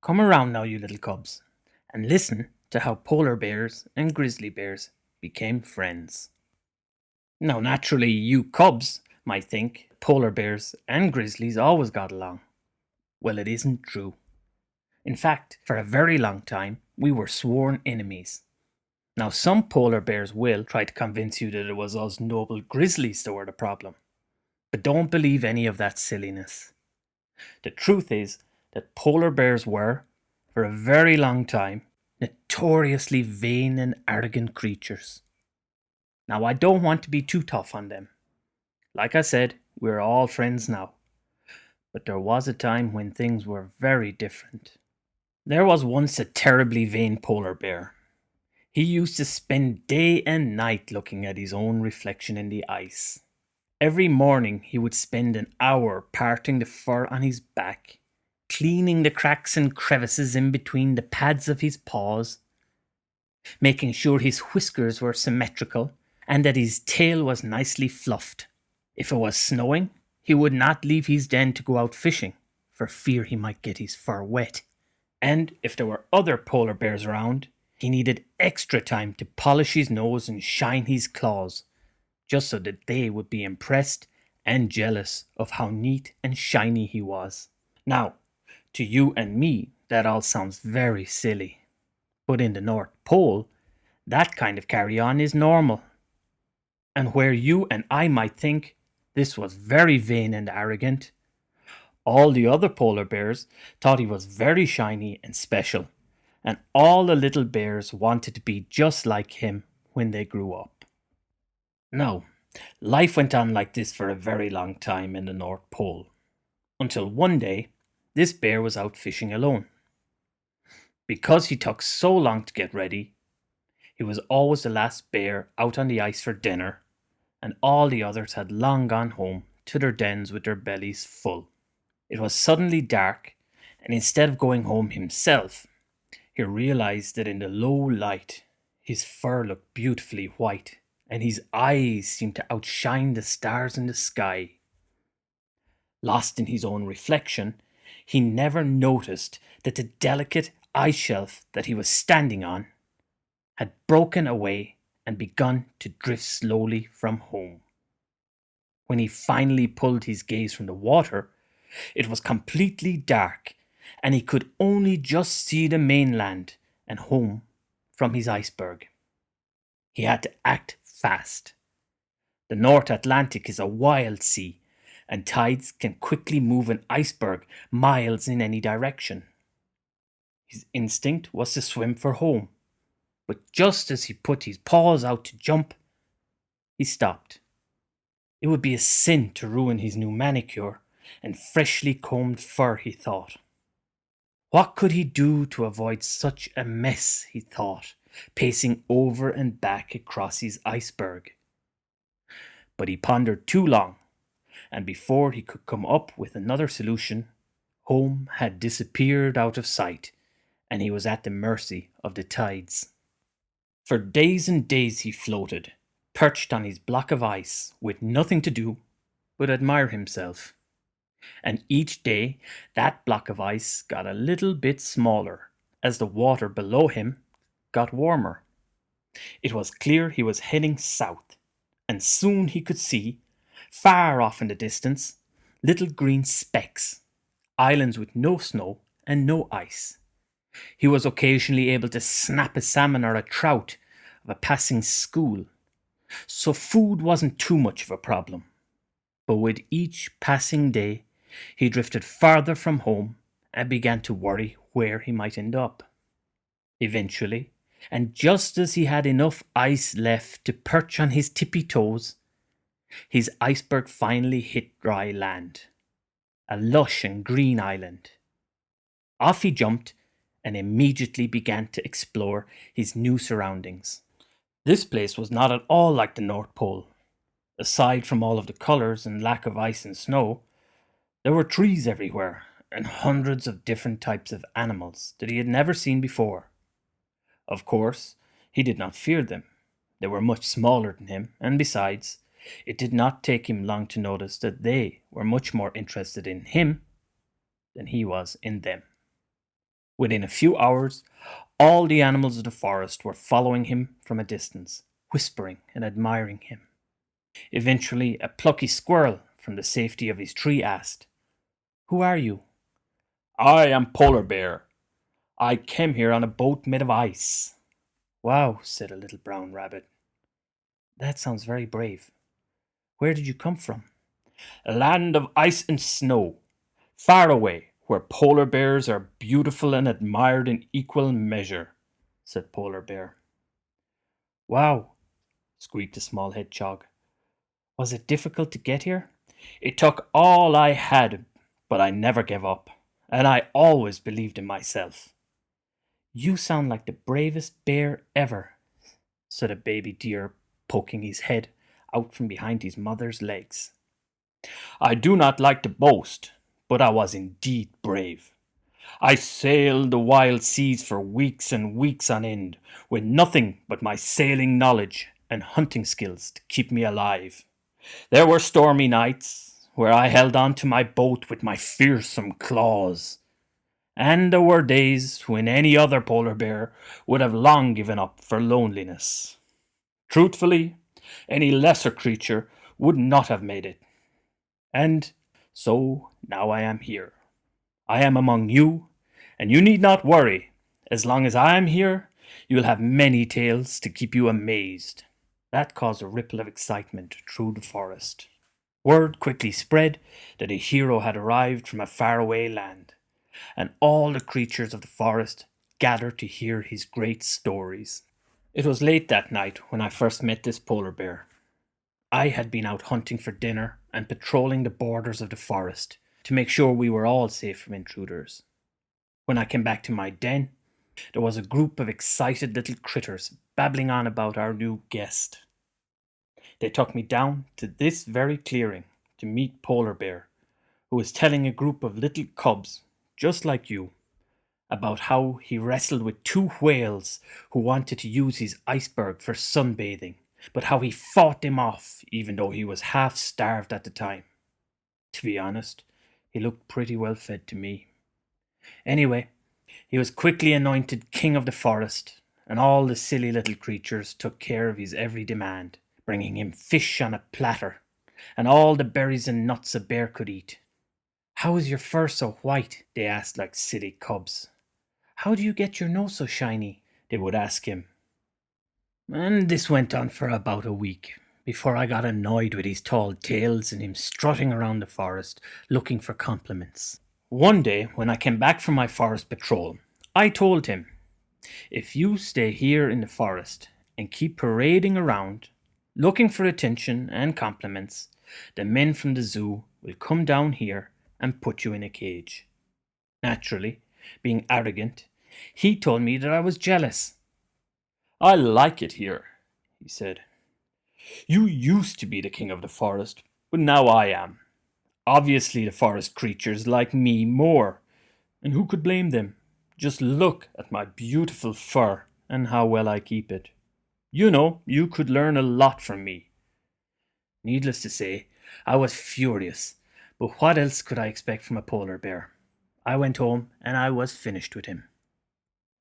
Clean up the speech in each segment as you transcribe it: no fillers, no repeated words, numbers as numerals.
Come around now, you little cubs, and listen to how polar bears and grizzly bears became friends. Now, naturally, you cubs might think polar bears and grizzlies always got along. Well, it isn't true. In fact, for a very long time, we were sworn enemies. Now, some polar bears will try to convince you that it was us noble grizzlies that were the problem. But don't believe any of that silliness. The truth is that polar bears were, for a very long time, notoriously vain and arrogant creatures. Now, I don't want to be too tough on them. Like I said, we're all friends now. But there was a time when things were very different. There was once a terribly vain polar bear. He used to spend day and night looking at his own reflection in the ice. Every morning he would spend an hour parting the fur on his back, cleaning the cracks and crevices in between the pads of his paws, making sure his whiskers were symmetrical and that his tail was nicely fluffed. If it was snowing, he would not leave his den to go out fishing, for fear he might get his fur wet. And if there were other polar bears around, he needed extra time to polish his nose and shine his claws, just so that they would be impressed and jealous of how neat and shiny he was. Now, to you and me, that all sounds very silly. But in the North Pole, that kind of carry-on is normal. And where you and I might think this was very vain and arrogant, all the other polar bears thought he was very shiny and special, and all the little bears wanted to be just like him when they grew up. Now, life went on like this for a very long time in the North Pole, until one day this bear was out fishing alone. Because he took so long to get ready, he was always the last bear out on the ice for dinner, and all the others had long gone home to their dens with their bellies full. It was suddenly dark, and instead of going home himself, he realized that in the low light, his fur looked beautifully white, and his eyes seemed to outshine the stars in the sky. Lost in his own reflection, he never noticed that the delicate ice shelf that he was standing on had broken away and begun to drift slowly from home. When he finally pulled his gaze from the water, it was completely dark, and he could only just see the mainland and home from his iceberg. He had to act fast. The North Atlantic is a wild sea, and tides can quickly move an iceberg miles in any direction. His instinct was to swim for home, but just as he put his paws out to jump, he stopped. It would be a sin to ruin his new manicure and freshly combed fur, he thought. What could he do to avoid such a mess, he thought, pacing over and back across his iceberg. But he pondered too long, and before he could come up with another solution, home had disappeared out of sight, and he was at the mercy of the tides. For days and days he floated, perched on his block of ice, with nothing to do but admire himself. And each day that block of ice got a little bit smaller as the water below him got warmer. It was clear he was heading south, and soon he could see, far off in the distance, little green specks, islands with no snow and no ice. He was occasionally able to snap a salmon or a trout of a passing school, so food wasn't too much of a problem. But with each passing day, he drifted farther from home and began to worry where he might end up. Eventually, and just as he had enough ice left to perch on his tippy toes, his iceberg finally hit dry land, a lush and green island. Off he jumped and immediately began to explore his new surroundings. This place was not at all like the North Pole. Aside from all of the colours and lack of ice and snow, there were trees everywhere and hundreds of different types of animals that he had never seen before. Of course, he did not fear them. They were much smaller than him, and besides, it did not take him long to notice that they were much more interested in him than he was in them. Within a few hours, all the animals of the forest were following him from a distance, whispering and admiring him. Eventually, a plucky squirrel from the safety of his tree asked, "Who are you?" "I am Polar Bear. I came here on a boat made of ice." "Wow," said a little brown rabbit. "That sounds very brave. Where did you come from?" "A land of ice and snow, far away, where polar bears are beautiful and admired in equal measure," said Polar Bear. "Wow," squeaked a small hedgehog. "Was it difficult to get here?" "It took all I had, but I never gave up, and I always believed in myself." "You sound like the bravest bear ever," said a baby deer, poking his head out from behind his mother's legs. "I do not like to boast, but I was indeed brave. I sailed the wild seas for weeks and weeks on end, with nothing but my sailing knowledge and hunting skills to keep me alive. There were stormy nights where I held on to my boat with my fearsome claws, and there were days when any other polar bear would have long given up for loneliness. Truthfully, any lesser creature would not have made it. And so now I am here. I am among you, and you need not worry. As long as I am here, you will have many tales to keep you amazed." That caused a ripple of excitement through the forest. Word quickly spread that a hero had arrived from a faraway land, and all the creatures of the forest gathered to hear his great stories. It was late that night when I first met this polar bear. I had been out hunting for dinner and patrolling the borders of the forest to make sure we were all safe from intruders. When I came back to my den, there was a group of excited little critters babbling on about our new guest. They took me down to this very clearing to meet Polar Bear, who was telling a group of little cubs, just like you, about how he wrestled with two whales who wanted to use his iceberg for sunbathing, but how he fought them off even though he was half starved at the time. To be honest, he looked pretty well fed to me. Anyway, he was quickly anointed king of the forest, and all the silly little creatures took care of his every demand, bringing him fish on a platter, and all the berries and nuts a bear could eat. "How is your fur so white?" they asked like silly cubs. "How do you get your nose so shiny?" they would ask him. And this went on for about a week, before I got annoyed with his tall tales and him strutting around the forest looking for compliments. One day, when I came back from my forest patrol, I told him, "If you stay here in the forest and keep parading around, looking for attention and compliments, the men from the zoo will come down here and put you in a cage." Naturally, being arrogant, he told me that I was jealous. "I like it here," he said. "You used to be the king of the forest, but now I am. Obviously, the forest creatures like me more, and who could blame them? Just look at my beautiful fur and how well I keep it. You know, you could learn a lot from me." Needless to say, I was furious, but what else could I expect from a polar bear? I went home and I was finished with him.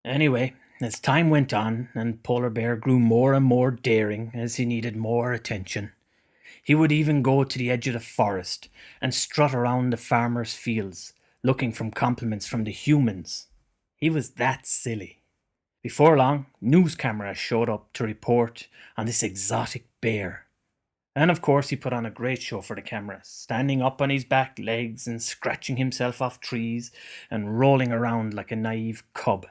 Anyway, as time went on and Polar Bear grew more and more daring as he needed more attention, he would even go to the edge of the forest and strut around the farmers' fields, looking for compliments from the humans. He was that silly. Before long, news cameras showed up to report on this exotic bear. And of course, he put on a great show for the cameras, standing up on his back legs and scratching himself off trees and rolling around like a naive cub.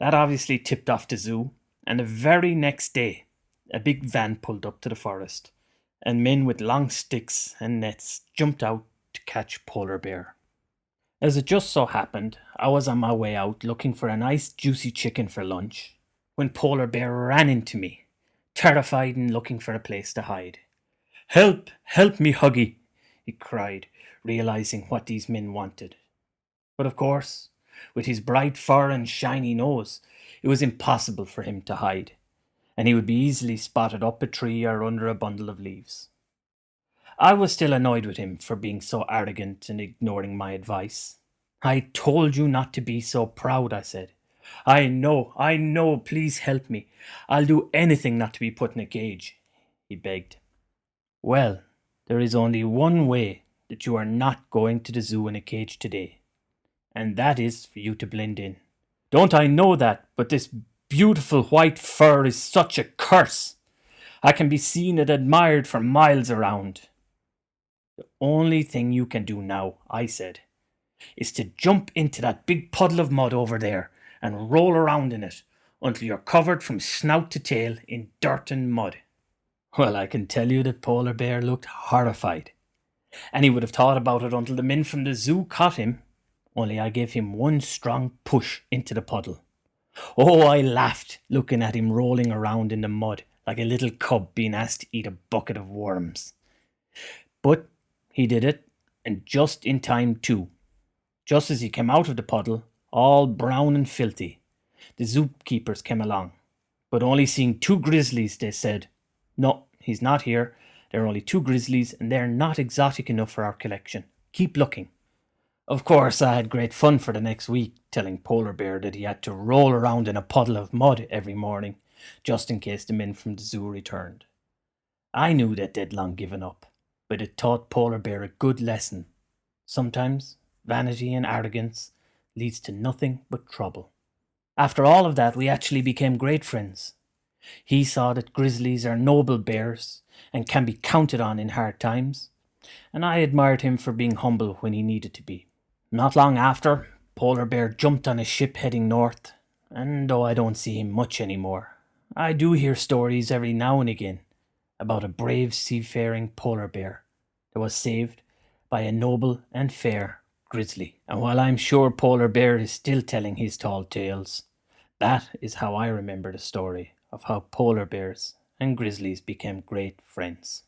That obviously tipped off the zoo, and the very next day, a big van pulled up to the forest, and men with long sticks and nets jumped out to catch Polar Bear. As it just so happened, I was on my way out looking for a nice juicy chicken for lunch, when Polar Bear ran into me, terrified and looking for a place to hide. "Help! Help me, Huggy!" he cried, realizing what these men wanted. But of course, with his bright fur and shiny nose, it was impossible for him to hide, and he would be easily spotted up a tree or under a bundle of leaves. I was still annoyed with him for being so arrogant and ignoring my advice. I told you not to be so proud, I said. I know, please help me. I'll do anything not to be put in a cage, he begged. Well, there is only one way that you are not going to the zoo in a cage today, and that is for you to blend in. Don't I know that, but this beautiful white fur is such a curse. I can be seen and admired for miles around. The only thing you can do now, I said, is to jump into that big puddle of mud over there and roll around in it until you're covered from snout to tail in dirt and mud. Well, I can tell you that Polar Bear looked horrified, and he would have thought about it until the men from the zoo caught him, only I gave him one strong push into the puddle. Oh, I laughed looking at him rolling around in the mud like a little cub being asked to eat a bucket of worms. But he did it, and just in time too. Just as he came out of the puddle, all brown and filthy, the zookeepers came along. But only seeing two grizzlies, they said, "No, he's not here. There are only two grizzlies, and they're not exotic enough for our collection. Keep looking." Of course, I had great fun for the next week, telling Polar Bear that he had to roll around in a puddle of mud every morning, just in case the men from the zoo returned. I knew that they'd long given up, but it taught Polar Bear a good lesson. Sometimes vanity and arrogance leads to nothing but trouble. After all of that, we actually became great friends. He saw that grizzlies are noble bears and can be counted on in hard times, and I admired him for being humble when he needed to be. Not long after, Polar Bear jumped on a ship heading north, and though I don't see him much anymore, I do hear stories every now and again about a brave seafaring polar bear that was saved by a noble and fair grizzly. And while I'm sure Polar Bear is still telling his tall tales, that is how I remember the story of how polar bears and grizzlies became great friends.